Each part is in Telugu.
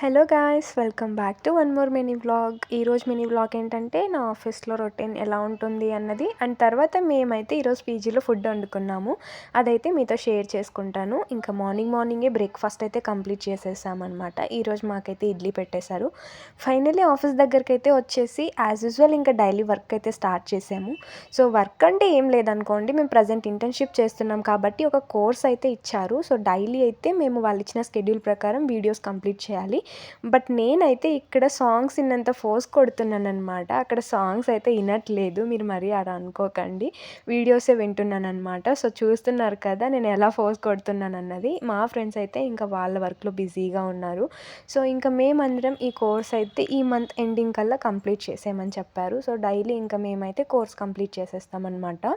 Hello guys, welcome back to one more mini vlog. ఈరోజు మినీ వ్లాగ్ ఏంటంటే నా ఆఫీస్లో రొటీన్ ఎలా ఉంటుంది అన్నది, అండ్ తర్వాత మేమైతే ఈరోజు పీజీలో ఫుడ్ వండుకున్నాము. అదైతే మీతో షేర్ చేసుకుంటాను. ఇంకా మార్నింగే బ్రేక్ఫాస్ట్ అయితే కంప్లీట్ చేసేసామన్నమాట. ఈరోజు మాకైతే ఇడ్లీ పెట్టేశారు. ఫైనల్లీ ఆఫీస్ దగ్గరికి అయితే వచ్చేసి యాజ్ యూజువల్ ఇంకా డైలీ వర్క్ అయితే స్టార్ట్ చేసాము. సో వర్క్ అంటే ఏం లేదనుకోండి, మేము ప్రజెంట్ ఇంటర్న్షిప్ చేస్తున్నాం కాబట్టి ఒక కోర్స్ అయితే ఇచ్చారు. సో డైలీ అయితే మేము వాళ్ళు ఇచ్చిన స్కెడ్యూల్ ప్రకారం వీడియోస్ కంప్లీట్ చేయాలి. బట్ నేనైతే ఇక్కడ సాంగ్స్ ఇన్నంత ఫోర్స్ కొడుతున్నాననమాట. అక్కడ సాంగ్స్ అయితే వినట్లేదు, మీరు మరీ అలా అనుకోకండి. వీడియోసే వింటున్నాననమాట. సో చూస్తున్నారు కదా నేను ఎలా ఫోర్స్ కొడుతున్నానన్నది. మా ఫ్రెండ్స్ అయితే ఇంకా వాళ్ళ వర్క్లో బిజీగా ఉన్నారు. సో ఇంకా మేమందరం ఈ కోర్స్ అయితే ఈ మంత్ ఎండింగ్ కల్లా కంప్లీట్ చేసేయమని చెప్పారు. సో డైలీ ఇంకా మేమైతే కోర్స్ కంప్లీట్ చేసేస్తామన్నమాట.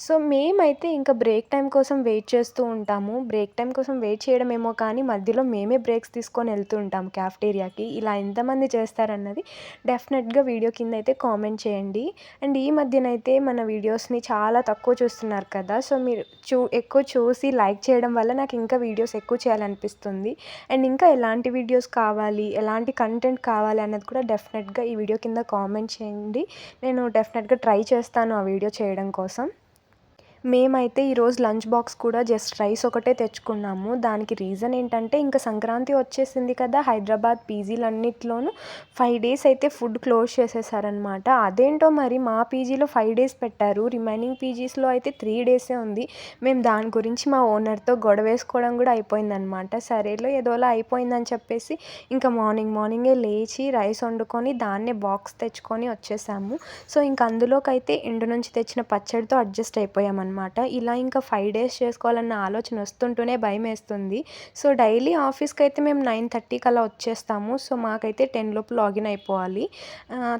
సో మేమైతే ఇంకా బ్రేక్ టైం కోసం వెయిట్ చేస్తూ ఉంటాము. బ్రేక్ టైం కోసం వెయిట్ చేయడమేమో కానీ మధ్యలో మేమే బ్రేక్స్ తీసుకొని వెళ్తూ ఉంటాము క్యాఫ్టేరియాకి. ఇలా ఎంతమంది చేస్తారన్నది డెఫినెట్గా వీడియో కింద అయితే కామెంట్ చేయండి. అండ్ ఈ మధ్యనైతే మన వీడియోస్ని చాలా తక్కువ చూస్తున్నారు కదా. సో మీరు ఎక్కువ చూసి లైక్ చేయడం వల్ల నాకు ఇంకా వీడియోస్ ఎక్కువ చేయాలనిపిస్తుంది. అండ్ ఇంకా ఎలాంటి వీడియోస్ కావాలి, ఎలాంటి కంటెంట్ కావాలి అన్నది కూడా డెఫినెట్గా ఈ వీడియో కింద కామెంట్ చేయండి. నేను డెఫినెట్గా ట్రై చేస్తాను ఆ వీడియో చేయడం కోసం. మేమైతే ఈరోజు లంచ్ బాక్స్ కూడా జస్ట్ రైస్ ఒకటే తెచ్చుకున్నాము. దానికి రీజన్ ఏంటంటే ఇంకా సంక్రాంతి వచ్చేసింది కదా. హైదరాబాద్ పీజీలన్నిట్లోనూ 5 days అయితే ఫుడ్ క్లోజ్ చేసేసారనమాట. అదేంటో మరి మా పీజీలో 5 days పెట్టారు, రిమైనింగ్ పీజీస్లో అయితే 3 days ఉంది. మేము దాని గురించి మా ఓనర్తో గొడవేసుకోవడం కూడా అయిపోయిందనమాట. సరేలో ఏదోలా అయిపోయిందని చెప్పేసి ఇంకా మార్నింగే లేచి రైస్ వండుకొని దాన్నే బాక్స్ తెచ్చుకొని వచ్చేసాము. సో ఇంక అందులోకైతే ఇంటి నుంచి తెచ్చిన పచ్చడితో అడ్జస్ట్ అయిపోయామన్నమాట. ఇలా ఇంకా 5 days చేసుకోవాలన్న ఆలోచన వస్తుంటూనే భయమేస్తుంది. సో డైలీ ఆఫీస్కి అయితే మేము 9:30కి అలా వచ్చేస్తాము. సో మాకైతే 10 లోపు లాగిన్ అయిపోవాలి.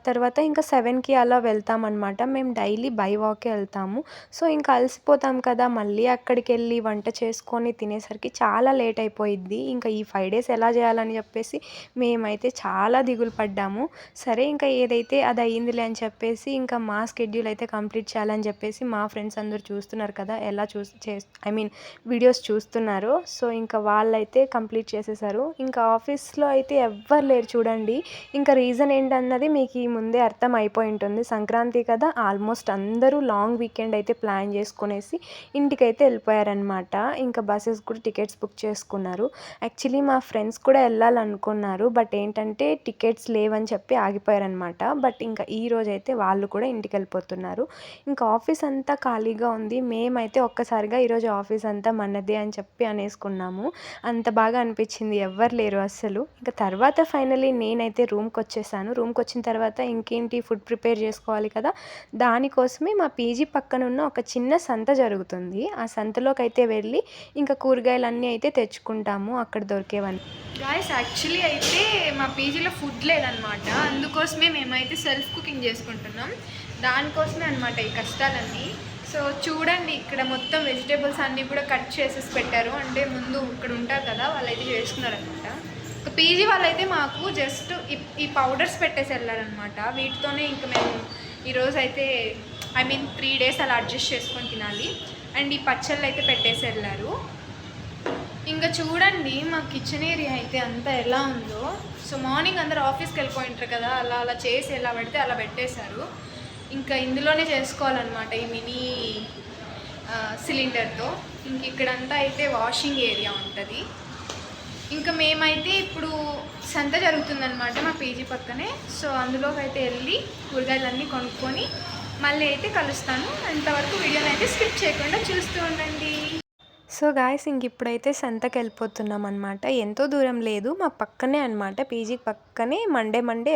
తర్వాత ఇంకా 7కి అలా వెళ్తామన్నమాట. మేము డైలీ బై వాకే వెళ్తాము. సో ఇంకా అలసిపోతాం కదా, మళ్ళీ అక్కడికి వెళ్ళి వంట చేసుకొని తినేసరికి చాలా లేట్ అయిపోయిద్ది. ఇంకా ఈ 5 days ఎలా చేయాలని చెప్పేసి మేమైతే చాలా దిగులు పడ్డాము. సరే ఇంకా ఏదైతే అది అయ్యిందిలే అని చెప్పేసి ఇంకా మా స్కెడ్యూల్ అయితే కంప్లీట్ చేయాలని చెప్పేసి మా ఫ్రెండ్స్ అందరూ చూస్తున్నారు కదా ఎలా వీడియోస్ చూస్తున్నారు. సో ఇంకా వాళ్ళైతే కంప్లీట్ చేసేసారు. ఇంకా ఆఫీస్లో అయితే ఎవ్వరు లేరు చూడండి. ఇంకా రీజన్ ఏంటన్నది మీకు ఈ ముందే అర్థం అయిపోయి ఉంటుంది. సంక్రాంతి కదా, ఆల్మోస్ట్ అందరూ లాంగ్ వీకెండ్ అయితే ప్లాన్ చేసుకునేసి ఇంటికైతే వెళ్ళిపోయారనమాట. ఇంకా బస్సెస్ కూడా టికెట్స్ బుక్ చేసుకున్నారు. యాక్చువల్లీ మా ఫ్రెండ్స్ కూడా వెళ్ళాలనుకున్నారు, బట్ ఏంటంటే టికెట్స్ లేవని చెప్పి ఆగిపోయారనమాట. బట్ ఇంకా ఈ రోజైతే వాళ్ళు కూడా ఇంటికి వెళ్ళిపోతున్నారు. ఇంకా ఆఫీస్ అంతా ఖాళీగా ఉంది. మేమైతే ఒక్కసారిగా ఈరోజు ఆఫీస్ అంతా మనదే అని చెప్పి అనేసుకున్నాము. అంత బాగా అనిపించింది, ఎవ్వరు లేరు అస్సలు. ఇంకా తర్వాత ఫైనల్లీ నేనైతే రూమ్కి వచ్చేసాను. రూమ్కి వచ్చిన తర్వాత ఇంకేంటి ఫుడ్ ప్రిపేర్ చేసుకోవాలి కదా. దానికోసమే మా పీజీ పక్కన ఉన్న ఒక చిన్న సంత జరుగుతుంది. ఆ సంతలోకి అయితే వెళ్ళి ఇంకా కూరగాయలన్నీ అయితే తెచ్చుకుంటాము అక్కడ దొరికేవన్నీ. గాయస్, యాక్చువల్లీ అయితే మా పీజీలో ఫుడ్ లేదనమాట. అందుకోసమే మేమైతే సెల్ఫ్ కుకింగ్ చేసుకుంటున్నాం. దానికోసమే అనమాట ఈ కష్టాలన్నీ. సో చూడండి, ఇక్కడ మొత్తం వెజిటేబుల్స్ అన్నీ కూడా కట్ చేసేసి పెట్టారు. అంటే ముందు ఇక్కడ ఉంటారు కదా, వాళ్ళైతే చేసుకున్నారనమాట. ఒక పీజీ వాళ్ళైతే మాకు జస్ట్ ఈ పౌడర్స్ పెట్టేసి వెళ్ళారనమాట. వీటితోనే ఇంకా మేము ఈరోజు అయితే 3 days అలా అడ్జస్ట్ చేసుకొని తినాలి. అండ్ ఈ పచ్చళ్ళు అయితే పెట్టేసి వెళ్ళారు. ఇంకా చూడండి మా కిచెన్ ఏరియా అయితే అంతా ఎలా ఉందో. సో మార్నింగ్ అందరూ ఆఫీస్కి వెళ్ళిపోయింటారు కదా, అలా చేసి ఎలా పెడితే అలా పెట్టేశారు. ఇంకా ఇందులోనే చేసుకోవాలన్నమాట ఈ మినీ సిలిండర్తో. ఇంక ఇక్కడంతా అయితే వాషింగ్ ఏరియా ఉంటుంది. ఇంకా మేమైతే ఇప్పుడు సంత జరుగుతుందన్నమాట మా పీజీ పక్కనే. సో అందులోకి అయితే వెళ్ళి కూరగాయలన్నీ కొనుక్కొని మళ్ళీ అయితే కలుస్తాను. అంతవరకు వీడియోని అయితే స్కిప్ చేయకుండా చూస్తూ ఉండండి. సో గాయస్, ఇంక ఇప్పుడైతే సంతకి వెళ్ళిపోతున్నాం అనమాట. ఎంతో దూరం లేదు, మా పక్కనే అనమాట. పీజీ పక్కనే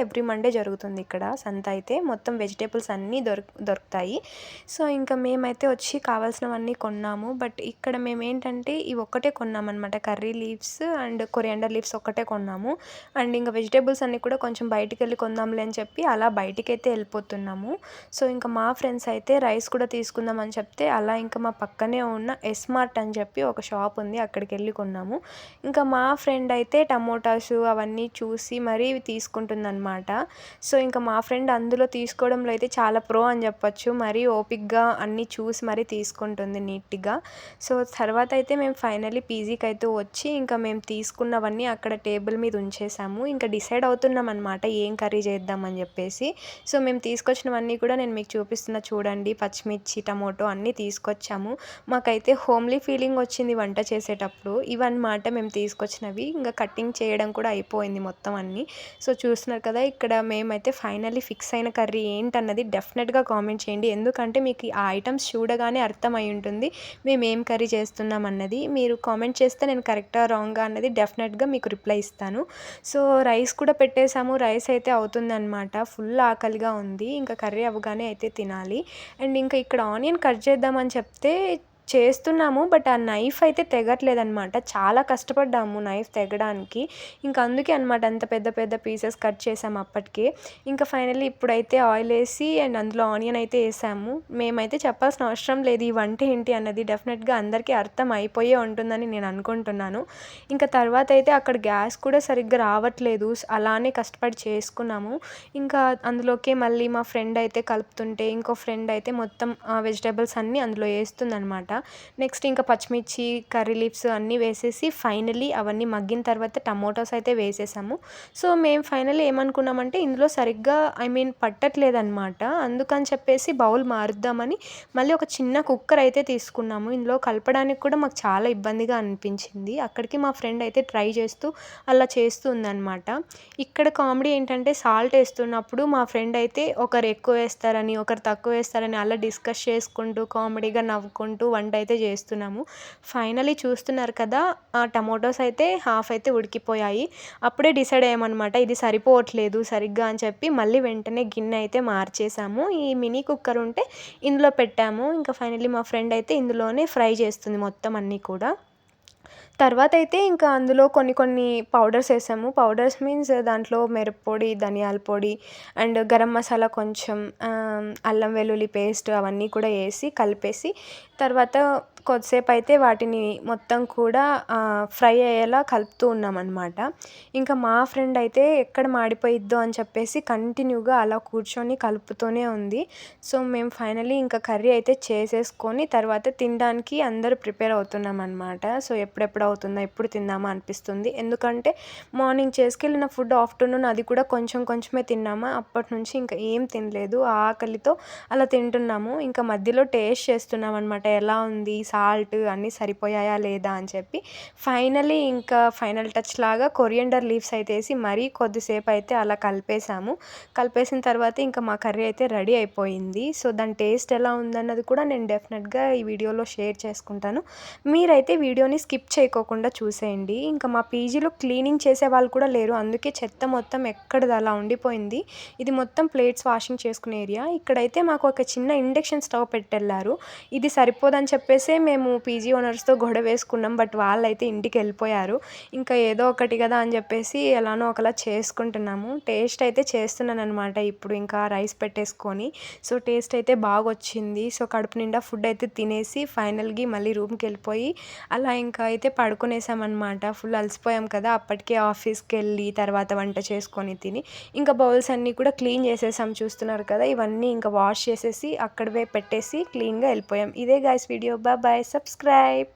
ఎవ్రీ మండే జరుగుతుంది ఇక్కడ సంత. అయితే మొత్తం వెజిటేబుల్స్ అన్నీ దొరుకుతాయి. సో ఇంకా మేమైతే వచ్చి కావాల్సినవన్నీ కొన్నాము. బట్ ఇక్కడ మేము ఏంటంటే ఇవి ఒక్కటే కొన్నామన్నమాట. Curry leaves and coriander leaves ఒక్కటే కొన్నాము. అండ్ ఇంకా వెజిటేబుల్స్ అన్నీ కూడా కొంచెం బయటికి వెళ్ళి కొందాంలే అని చెప్పి అలా బయటికైతే వెళ్ళిపోతున్నాము. సో ఇంకా మా ఫ్రెండ్స్ అయితే రైస్ కూడా తీసుకుందామని చెప్తే అలా ఇంకా మా పక్కనే ఉన్న ఎస్మార్ట్ అని చెప్పి ఒక షాప్ ఉంది, అక్కడికి వెళ్ళి కొన్నాము. ఇంకా మా ఫ్రెండ్ అయితే టమోటాసు అవన్నీ చూసి మరీ తీసుకుంటుందన్నమాట. సో ఇంకా మా ఫ్రెండ్ అందులో తీసుకోవడంలో అయితే చాలా ప్రో అని చెప్పొచ్చు. మరీ ఓపిక్గా అన్నీ చూసి మరీ తీసుకుంటుంది నీట్గా. సో తర్వాత అయితే మేము ఫైనల్లీ పీజీకి అయితే వచ్చి ఇంకా మేము తీసుకున్నవన్నీ అక్కడ టేబుల్ మీద ఉంచేసాము. ఇంకా డిసైడ్ అవుతున్నాం అనమాట ఏం కర్రీ చేద్దామని చెప్పేసి. సో మేము తీసుకొచ్చినవన్నీ కూడా నేను మీకు చూపిస్తున్నా చూడండి. పచ్చిమిర్చి, టమోటో అన్నీ తీసుకొచ్చాము. మాకైతే హోమ్లీ ఫీలింగ్ వచ్చింది వంట చేసేటప్పుడు. ఇవన్నమాట మేము తీసుకొచ్చినవి. ఇంకా కటింగ్ చేయడం కూడా అయిపోయింది మొత్తం అన్నీ. సో చూస్తున్నారు కదా, ఇక్కడ మేమైతే ఫైనల్లీ ఫిక్స్ అయిన కర్రీ ఏంటన్నది డెఫినెట్గా కామెంట్ చేయండి. ఎందుకంటే మీకు ఆ ఐటమ్స్ చూడగానే అర్థమై ఉంటుంది మేము ఏం కర్రీ చేస్తున్నాం అన్నది. మీరు కామెంట్ చేస్తే నేను కరెక్టా రాంగా అన్నది డెఫినెట్గా మీకు రిప్లై ఇస్తాను. సో రైస్ కూడా పెట్టేసాము. రైస్ అయితే అవుతుందన్నమాట. ఫుల్ ఆకలిగా ఉంది. ఇంకా కర్రీ అవ్వగానే అయితే తినాలి. అండ్ ఇంకా ఇక్కడ ఆనియన్ కట్ చేద్దామని చెప్తే చేస్తున్నాము. బట్ ఆ నైఫ్ అయితే తెగట్లేదనమాట. చాలా కష్టపడ్డాము నైఫ్ తెగడానికి. ఇంకా అందుకే అనమాట అంత పెద్ద పెద్ద పీసెస్ కట్ చేసాము అప్పటికే. ఇంకా ఫైనల్లీ ఇప్పుడైతే ఆయిల్ వేసి అండ్ అందులో ఆనియన్ అయితే వేసాము. మేమైతే చెప్పాల్సిన అవసరం లేదు ఈ వంట ఏంటి అన్నది. డెఫినెట్గా అందరికీ అర్థం అయిపోయే ఉంటుందని నేను అనుకుంటున్నాను. ఇంకా తర్వాత అయితే అక్కడ గ్యాస్ కూడా సరిగ్గా రావట్లేదు. అలానే కష్టపడి చేసుకున్నాము. ఇంకా అందులోకే మళ్ళీ మా ఫ్రెండ్ అయితే కలుపుతుంటే ఇంకో ఫ్రెండ్ అయితే మొత్తం వెజిటేబుల్స్ అన్నీ అందులో వేస్తుందనమాట. నెక్స్ట్ ఇంకా పచ్చిమిర్చి, కర్రీ లీవ్స్ అన్నీ వేసేసి ఫైనల్లీ అవన్నీ మగ్గిన తర్వాత టమోటాస్ అయితే వేసేసాము. సో మేము ఫైనల్లీ ఏమనుకున్నామంటే ఇందులో సరిగ్గా పట్టట్లేదనమాట. అందుకని చెప్పేసి బౌల్ మారుద్దామని మళ్ళీ ఒక చిన్న కుక్కర్ అయితే తీసుకున్నాము. ఇందులో కలపడానికి కూడా మాకు చాలా ఇబ్బందిగా అనిపించింది. అక్కడికి మా ఫ్రెండ్ అయితే ట్రై చేస్తూ అలా చేస్తూ ఉందనమాట. ఇక్కడ కామెడీ ఏంటంటే సాల్ట్ వేస్తున్నప్పుడు మా ఫ్రెండ్ అయితే ఒకరు ఎక్కువ వేస్తారని, ఒకరు తక్కువ వేస్తారని అలా డిస్కస్ చేసుకుంటూ కామెడీగా నవ్వుకుంటూ వంట అయితే చేస్తున్నాము. ఫైనల్లీ చూస్తున్నారు కదా, ఆ టమోటోస్ అయితే హాఫ్ అయితే ఉడికిపోయాయి. అప్పుడే డిసైడ్ అయ్యామన్నమాట ఇది సరిపోవట్లేదు సరిగ్గా అని చెప్పి మళ్ళీ వెంటనే గిన్నె అయితే మార్చేసాము. ఈ మినీ కుక్కర్ ఉంటే ఇందులో పెట్టాము. ఇంకా ఫైనల్లీ మా ఫ్రెండ్ అయితే ఇందులోనే ఫ్రై చేస్తుంది మొత్తం అన్నీ కూడా. తర్వాత అయితే ఇంకా అందులో కొన్ని కొన్ని పౌడర్స్ వేసాము. పౌడర్స్ మీన్స్ దాంట్లో మిరప్పొడి, ధనియాల పొడి అండ్ గరం మసాలా కొంచెం, అల్లం వెల్లుల్లి పేస్ట్ అవన్నీ కూడా వేసి కలిపేసి తర్వాత కొద్దిసేపు అయితే వాటిని మొత్తం కూడా ఫ్రై అయ్యేలా కలుపుతూ ఉన్నామన్నమాట. ఇంకా మా ఫ్రెండ్ అయితే ఎక్కడ మాడిపోయిద్దో అని చెప్పేసి కంటిన్యూగా అలా కూర్చొని కలుపుతూనే ఉంది. సో మేము ఫైనల్లీ ఇంకా కర్రీ అయితే చేసేసుకొని తర్వాత తినడానికి అందరూ ప్రిపేర్ అవుతున్నామన్నమాట. సో ఎప్పుడెప్పుడు అవుతుందా, ఎప్పుడు తిందామా అనిపిస్తుంది. ఎందుకంటే మార్నింగ్ చేసుకెళ్ళిన ఫుడ్ ఆఫ్టర్నూన్ అది కూడా కొంచెం కొంచెమే తిన్నామా. అప్పటి నుంచి ఇంకా ఏం తినలేదు. ఆకలితో అలా తింటున్నాము. ఇంకా మధ్యలో టేస్ట్ చేస్తున్నాం అనమాట ఎలా ఉంది, సాల్ట్ అన్నీ సరిపోయాయా లేదా అని చెప్పి. ఫైనల్లీ ఇంకా ఫైనల్ టచ్ లాగా కొరియండర్ లీవ్స్ అయితే వేసి మరీ కొద్దిసేపు అయితే అలా కలిపేసాము. కలిపేసిన తర్వాత ఇంకా మా కర్రీ అయితే రెడీ అయిపోయింది. సో దాని టేస్ట్ ఎలా ఉందన్నది కూడా నేను డెఫినెట్గా ఈ వీడియోలో షేర్ చేసుకుంటాను. మీరైతే వీడియోని స్కిప్ చేయకోకుండా చూసేయండి. ఇంకా మా పీజీలో క్లీనింగ్ చేసే వాళ్ళు కూడా లేరు. అందుకే చెత్త మొత్తం ఎక్కడిది అలా ఉండిపోయింది. ఇది మొత్తం ప్లేట్స్ వాషింగ్ చేసుకునే ఏరియా. ఇక్కడైతే మాకు ఒక చిన్న ఇండక్షన్ స్టవ్ పెట్టెళ్ళారు. ఇది సరిపోదని చెప్పేసే మేము పీజీ ఓనర్స్తో గొడవ వేసుకున్నాం. బట్ వాళ్ళైతే ఇంటికి వెళ్ళిపోయారు. ఇంకా ఏదో ఒకటి కదా అని చెప్పేసి ఎలానో ఒకలా చేసుకుంటున్నాము. టేస్ట్ అయితే చేస్తున్నాను అనమాట ఇప్పుడు ఇంకా రైస్ పెట్టేసుకొని. సో టేస్ట్ అయితే బాగా వచ్చింది. సో కడుపు నిండా ఫుడ్ అయితే తినేసి ఫైనల్గా మళ్ళీ రూమ్కి వెళ్ళిపోయి అలా ఇంకా అయితే పడుకునేసామన్నమాట. ఫుల్ అలసిపోయాం కదా, అప్పటికే ఆఫీస్కి వెళ్ళి తర్వాత వంట చేసుకొని తిని ఇంకా బౌల్స్ అన్నీ కూడా క్లీన్ చేసేసాం. చూస్తున్నారు కదా, ఇవన్నీ ఇంకా వాష్ చేసేసి అక్కడే పెట్టేసి క్లీన్గా వెళ్ళిపోయాం. ఇదే గైస్ వీడియో. Bye, subscribe.